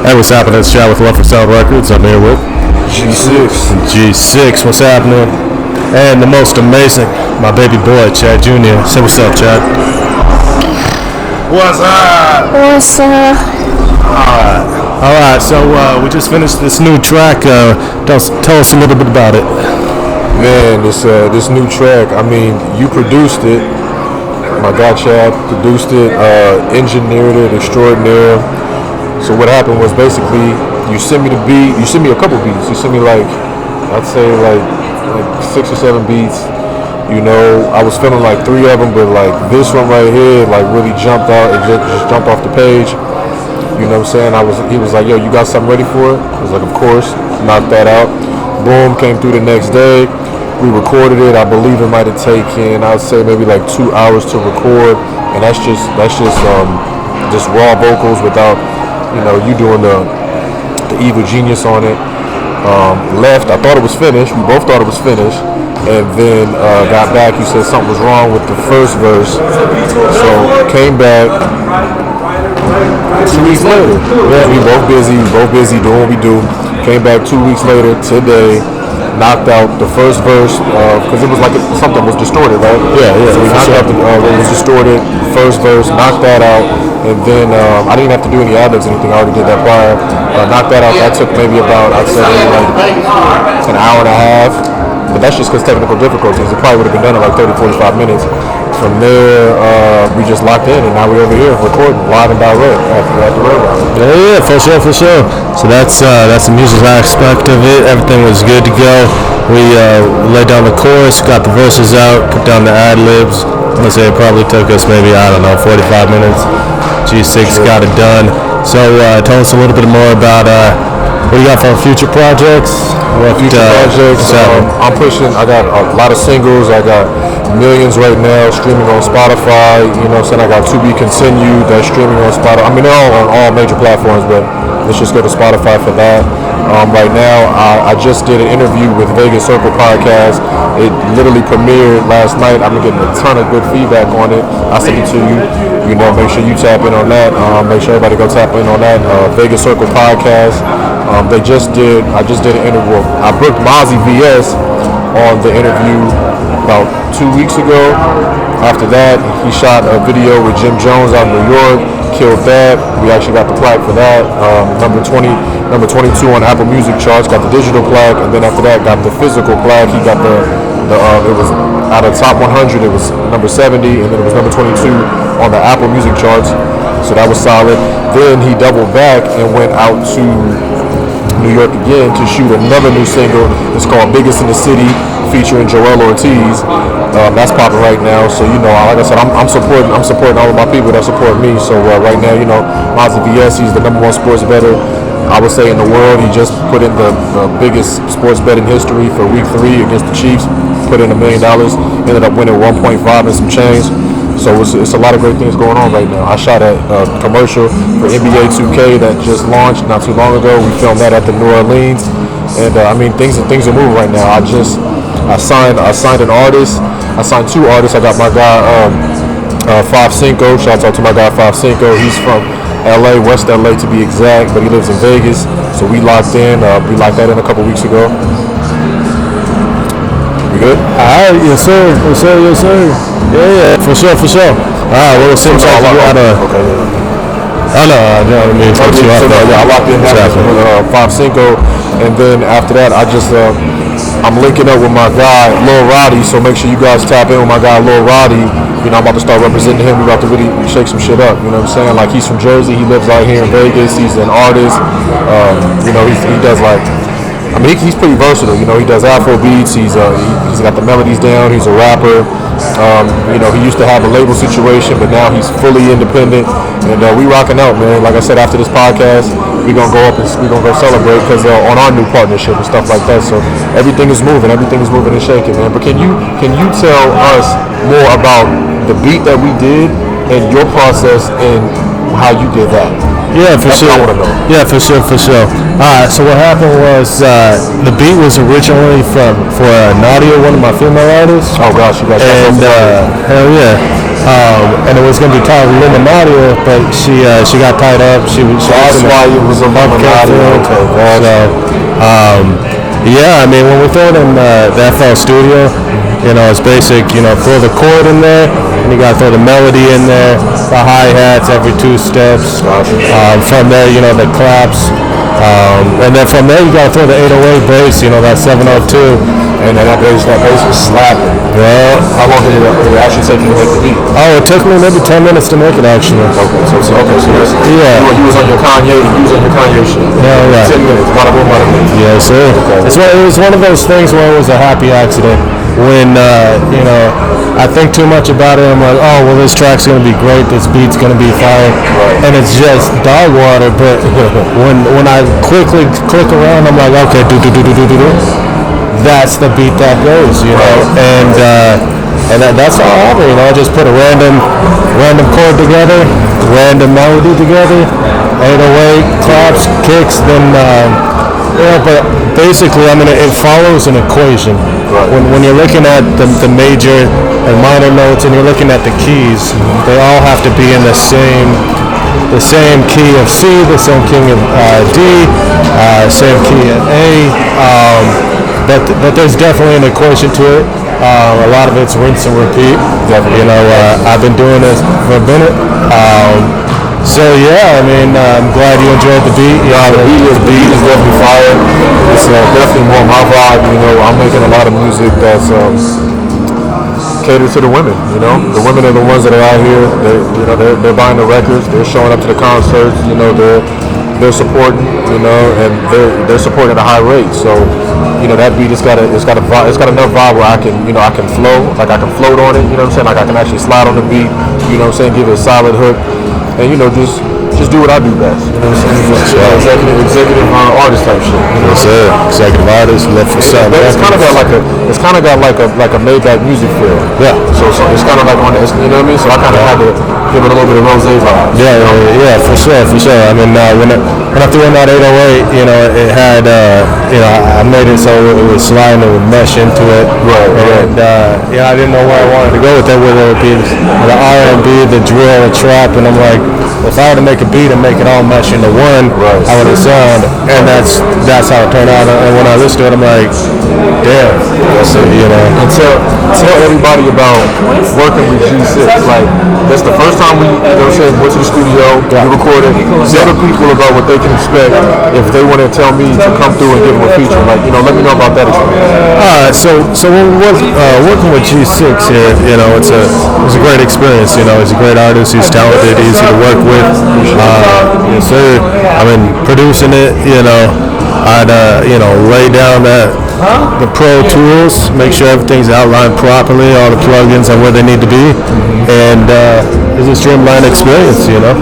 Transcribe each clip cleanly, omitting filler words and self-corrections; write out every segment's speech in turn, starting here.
Hey, what's happening? It's Chad with LOVE4SOUND Records. I'm here with G6. What's happening? And the most amazing, my baby boy, Chad Jr. Say what's up, Chad. What's up? What's up? Alright, so we just finished this new track. Tell us a little bit about it. Man, this new track, I mean, you produced it. My guy Chad produced it, engineered it extraordinaire. So what happened was basically you sent me the beat, you sent me a couple beats. You sent me I'd say like 6 or 7 beats. You know, I was feeling like 3 of them, but like this one right here really jumped out. It just jumped off the page. You know what I'm saying? He was like, yo, you got something ready for it? I was like, of course. Knocked that out. Boom, came through the next day. We recorded it. I believe it might have taken, I'd say maybe like 2 hours to record, and that's just raw vocals without, you doing the evil genius on it. Left. I thought it was finished. We both thought it was finished, and then got back. He said something was wrong with the first verse, so came back 2 weeks later. Yeah, we both busy doing what we do. Came back 2 weeks later today. Knocked out the first verse because it was like something was distorted, right? Yeah. So we knocked out what was distorted, first verse, knocked that out, and then I didn't have to do any ad-libs or anything. I already did that prior. Knocked that out. That took maybe about, I'd say, like an hour and a half. But that's just because technical difficulties. It probably would have been done in like 30, 45 minutes. From there, we just locked in, and now we're over here recording live and direct at the railroad. Yeah, for sure. So that's the music aspect of it. Everything was good to go. We laid down the chorus, got the verses out, put down the ad-libs. Let's say it probably took us maybe, 45 minutes. G6 got it done. So tell us a little bit more about what you got for future projects. I'm pushing. I got a lot of singles. I got millions right now streaming on Spotify. You know what I'm saying? I got To Be Continued that's streaming on Spotify. I mean, they're all on all major platforms, but let's just go to Spotify for that. Right now, I just did an interview with Vegas Circle Podcast. It literally premiered last night. I'm getting a ton of good feedback on it. I'll send it to you. Make sure you tap in on that. Make sure everybody go tap in on that. Vegas Circle Podcast. I just did an interview. I booked Mozzie VS on the interview about 2 weeks ago. After that, he shot a video with Jim Jones out in New York. Killed that. We actually got the plaque for that. Number 22 on Apple Music charts. Got the digital plaque, and then after that, got the physical plaque. He got it was out of top 100. It was number 70, and then it was number 22 on the Apple Music charts. So that was solid. Then he doubled back and went out to New York again to shoot another new single. It's called Biggest in the City, featuring Joel Ortiz. That's popping right now. So like I said, I'm supporting all of my people that support me. So right now, Mozzie VS, he's the #1 sports bettor, I would say, in the world. He just put in the biggest sports bet in history for Week 3 against the Chiefs. Put in $1 million. Ended up winning 1.5 and some change. So it's a lot of great things going on right now. I shot a commercial for NBA 2K that just launched not too long ago. We filmed that at the New Orleans, and things are moving right now. I signed an artist. I signed 2 artists. I got my guy 5-Cinco. Shout out to my guy 5-Cinco. He's from LA, West LA to be exact, but he lives in Vegas. So we locked in. We locked that in a couple weeks ago. We good? All right, yes sir. Yeah, for sure. All right, well, it seems like you got okay. I know. I locked in that with 5-Cinco, and then after that, I'm linking up with my guy Lil Roddy. So make sure you guys tap in with my guy Lil Roddy. I'm about to start representing him. We're about to really shake some shit up. You know what I'm saying? Like, he's from Jersey. He lives out here in Vegas. He's an artist. He does he's pretty versatile. He does Afro beats. He's got the melodies down. He's a rapper. He used to have a label situation, but now he's fully independent, and we rocking out, man. Like I said, after this podcast, we're gonna go up and we're gonna go celebrate because on our new partnership and stuff like that. So everything is moving and shaking, man. But can you tell us more about the beat that we did and your process and how you did that? Yeah, for That's sure. what I want to know. Yeah, for sure, for sure. So what happened was the beat was originally for Nadia, one of my female artists. Oh gosh, you guys. And hell yeah. And it was gonna be titled Illuminatia, but she got tied up. That's why it was Illuminatia. Okay, so yeah, I mean when we throw it in the FL Studio, you know, it's basic. You know, throw the chord in there, and you gotta throw the melody in there, the hi hats every 2 steps. From there, you know, the claps. And then from there you gotta throw the 808 bass, you know, that 702, and then that bass was slapping. Well, how long did it actually take you to make the beat? Oh, it took me maybe 10 minutes to make it actually. Okay, so yeah. You was on your Kanye shit. Yeah, right. 10 minutes, bada boom, bada boom. Yes, sir. Okay. It was one of those things where it was a happy accident. When you know, I think too much about it. I'm like, oh well, this track's gonna be great. This beat's gonna be fire, and it's just dog water. But when I quickly click around, I'm like, okay, do. That's the beat that goes, you know, and that's all I have. You know, I just put a random chord together, random melody together, 808 claps, kicks, then. Yeah, but basically, I mean, it follows an equation. Right. When you're looking at the major and minor notes, and you're looking at the keys, they all have to be in the same key of C, the same key of D, same key of A. But there's definitely an equation to it. A lot of it's rinse and repeat. Definitely. You know, I've been doing this for a minute. So yeah, I mean, I'm glad you enjoyed the beat. Yeah, the beat is definitely fire. It's definitely more my vibe. You know, I'm making a lot of music that's catered to the women. You know, the women are the ones that are out here. They're buying the records. They're showing up to the concerts. You know, they're supporting. You know, and they're supporting at a high rate. So, you know, that beat it's got enough vibe where I can flow, like I can float on it. You know what I'm saying? Like I can actually slide on the beat. You know what I'm saying? Give it a solid hook. And you know, just do what I do best. You know what I'm saying? Just executive artist type shit. You know what I'm saying? Executive artist, LOVE4SOUND. It's kind of got like a Maybach music feel. Yeah. So it's kind of like on the, you know what I mean? So I kind of had to give it a little bit of rose vibe. Yeah, for sure. I mean, when I threw in that 808, you know, it had, you know, I made it so it was sliding, it would mesh into it. Right. And yeah, I didn't know where I wanted to go with it, whether it be the R&B, the drill, the trap, and I'm like, if I were to make a beat and make it all mesh into one, how would it sound? And that's how it turned out. And when I listened to it, I'm like, damn. So, you know. And tell everybody about working with G6. Like, that's the first time we, you know what I'm saying, went to the studio, we recorded. Tell the people about what they can expect if they want to tell me to come through and give them a feature. Like, you know, let me know about that experience. So when we working with G6 here, you know, it's a great experience. You know, he's a great artist. He's talented. Easy to work with. Yes, sir. I mean, producing it, you know, I'd you know, lay down the pro tools, make sure everything's outlined properly, all the plugins and where they need to be, and it's a streamlined experience, you know.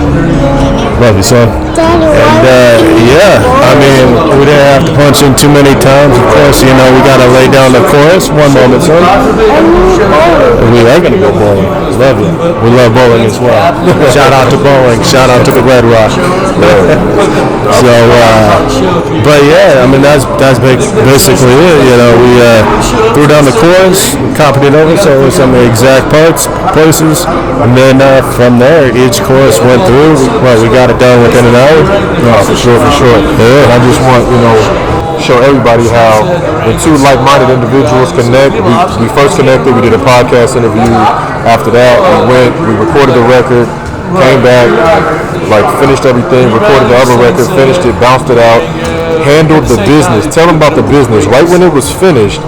Love you, son. And yeah, I mean, we didn't have to punch in too many times. Of course, you know, we gotta lay down the chorus. One moment, son. We are gonna go bowling. Love you. We love bowling as well. Shout out to bowling. Shout out to the Red Rock. So, but yeah, I mean, that's basically it. You know, we threw down the chorus, copied it over, so it was some of the exact places, and then from there, each chorus went through. We got it done within an hour. No, for sure. Yeah. And I just want, you know, show everybody how when two like-minded individuals connect. We first connected, we did a podcast interview. After that, we recorded the record, came back, like finished everything, recorded the other record, finished it, bounced it out, handled the business. Tell them about the business. Right when it was finished,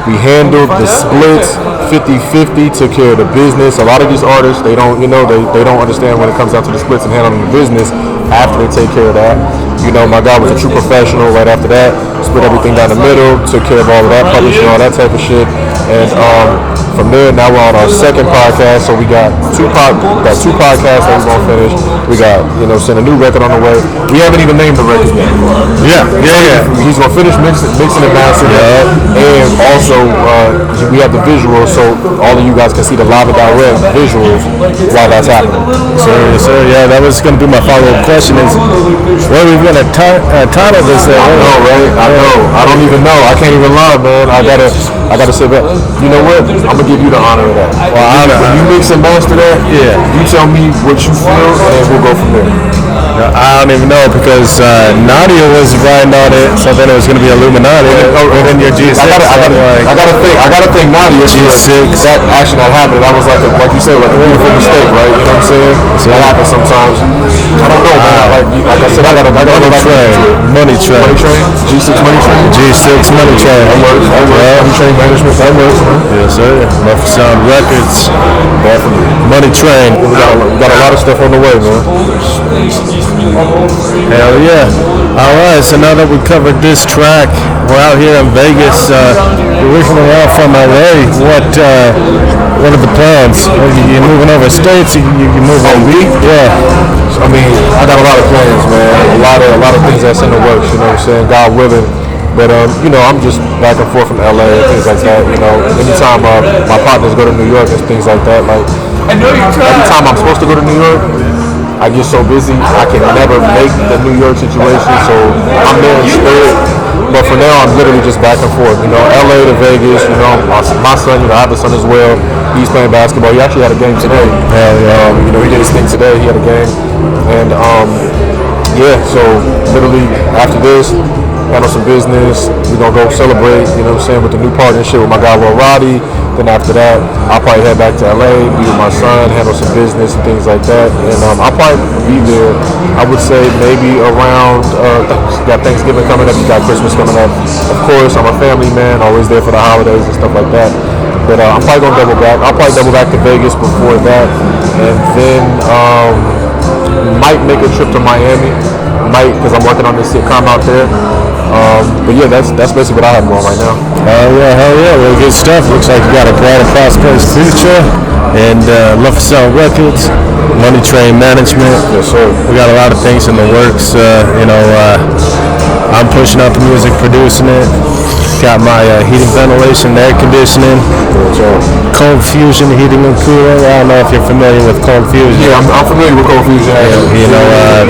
we handled the splits, 50-50, took care of the business. A lot of these artists, they don't understand when it comes down to the splits and handling the business after they take care of that. You know, my guy was a true professional right after that, split everything down the middle, took care of all of that, publishing, all that type of shit. And from there, now we're on our second podcast. So we got two podcasts that we're gonna finish. We got a new record on the way. We haven't even named the record yet. Yeah. He's gonna finish mixing and mastering. And also we have the visuals, so all of you guys can see the live and direct visuals while that's happening. So yeah, that was going to be my follow-up question is, what are we going to title this thing? I know, right? I know. I don't even know. I can't even lie, man. I gotta sit back. You know what? I'm gonna give you the honor of that. Well, when you mix and master that, you tell me what you feel, and we'll go from there. I don't even know because Nadia was writing on it, so then it was going to be Illuminati. And then your G6. I gotta think Nadia. G6. That action that happened, that was like you said, like a beautiful mistake, right? You know what I'm saying? So that happens sometimes. I don't know, man. Like I said, I gotta Money Train. G6 Money Train. G6 Money Train. That works. Money Train management. That works. Yes, sir. LOVE4SOUND Records. Definitely. Money Train. We got a lot of stuff on the way, man. Hell yeah. Alright, so now that we covered this track, we're out here in Vegas. You're originally out from LA. What are the plans? You moving over states? You moving? Yeah. I mean, I got a lot of plans, man. A lot of things that's in the works, you know what I'm saying? God willing. But I'm just back and forth from LA and things like that. Anytime my partners go to New York and things like that, like every time I'm supposed to go to New York, I get so busy, I can never make the New York situation, so I'm there in spirit. But for now, I'm literally just back and forth. LA to Vegas, my son, I have a son as well. He's playing basketball. He actually had a game today. He did his thing today. He had a game. And, so literally after this, handle some business. We're going to go celebrate, with the new partnership with my guy, Lil Roddy. Then after that, I'll probably head back to LA, be with my son, handle some business and things like that. And I'll probably be there, I would say maybe around, got Thanksgiving coming up, you got Christmas coming up. Of course, I'm a family man, always there for the holidays and stuff like that. But I'm probably going to double back. I'll probably double back to Vegas before that. And then might make a trip to Miami. Might, because I'm working on this sitcom out there. But yeah, that's basically what I have going right now. Hell yeah, well, good stuff. Looks like you got a bright and prosperous future. And LOVE4SOUND Records, Money Train Management. Yes, sir. We got a lot of things in the works. I'm pushing out the music, producing it. Got my heating, ventilation, air conditioning. Cold Fusion heating and cooling. I don't know if you're familiar with Cold Fusion. Yeah, I'm familiar with Cold Fusion.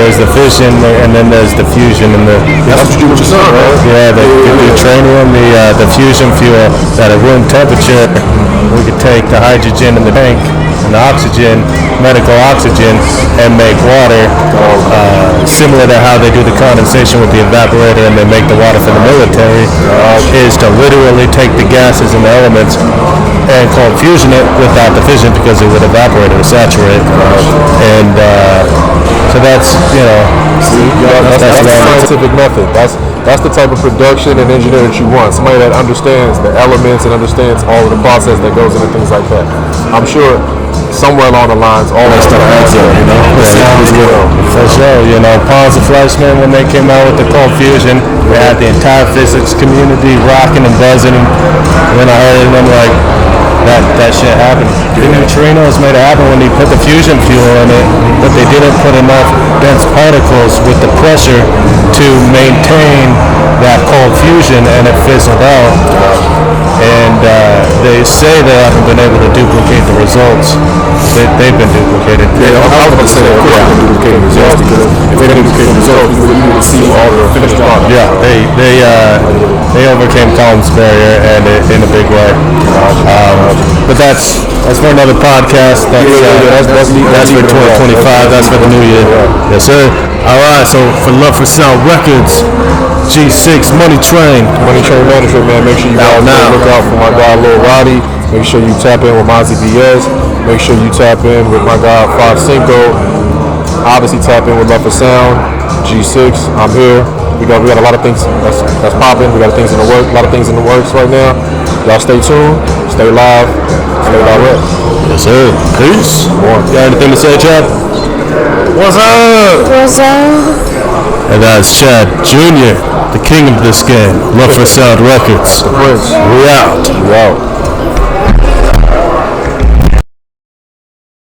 There's the fission and then there's the fusion and that's what you do with your son, right? Yeah, the tranium, the fusion fuel at a room temperature. We could take the hydrogen in the tank and the oxygen, medical oxygen, and make water. Similar to how they do the condensation with the evaporator and they make the water for the military, is to literally take the gases and the elements and cold fusion it without the fission because it would evaporate or saturate. And so that's that's the scientific method. That's the type of production and engineer that you want. Somebody that understands the elements and understands all of the process that goes into things like that. I'm sure somewhere along the lines, all that stuff adds up, For sure, Pons and Fleischman, when they came out with the Cold Fusion, they had the entire physics community rocking and buzzing. And then I heard it and I'm like, that shit happened. The neutrinos made it happen when they put the fusion fuel in it, but they didn't put enough dense particles with the pressure to maintain that cold fusion, and it fizzled out. And they say they haven't been able to duplicate the results. They've been duplicated. I was about to say, of course, they've been duplicating results because if they didn't duplicate the results, you would see all the finished product. Yeah, they overcame Collins' barrier and in a big way. But that's for another podcast. That's for 2025. That's for the new year. Yes, sir. All right. So for LOVE4SOUND Records, G6 Money Train Management, man. Make sure you guys look out for my guy Lil Roddy. Make sure you tap in with Mozzie BS. Make sure you tap in with my guy 5 Obviously tap in with LOVE4SOUND, G6. I'm here. We got a lot of things that's popping. We got things in the works. A lot of things in the works right now. Y'all stay tuned. Stay live. Stay direct. Yes, sir. Peace. You got anything to say, Chad? What's up? What's up? And that's Chad Jr., the king of this game. LOVE4SOUND Records. The Prince. We out. We out.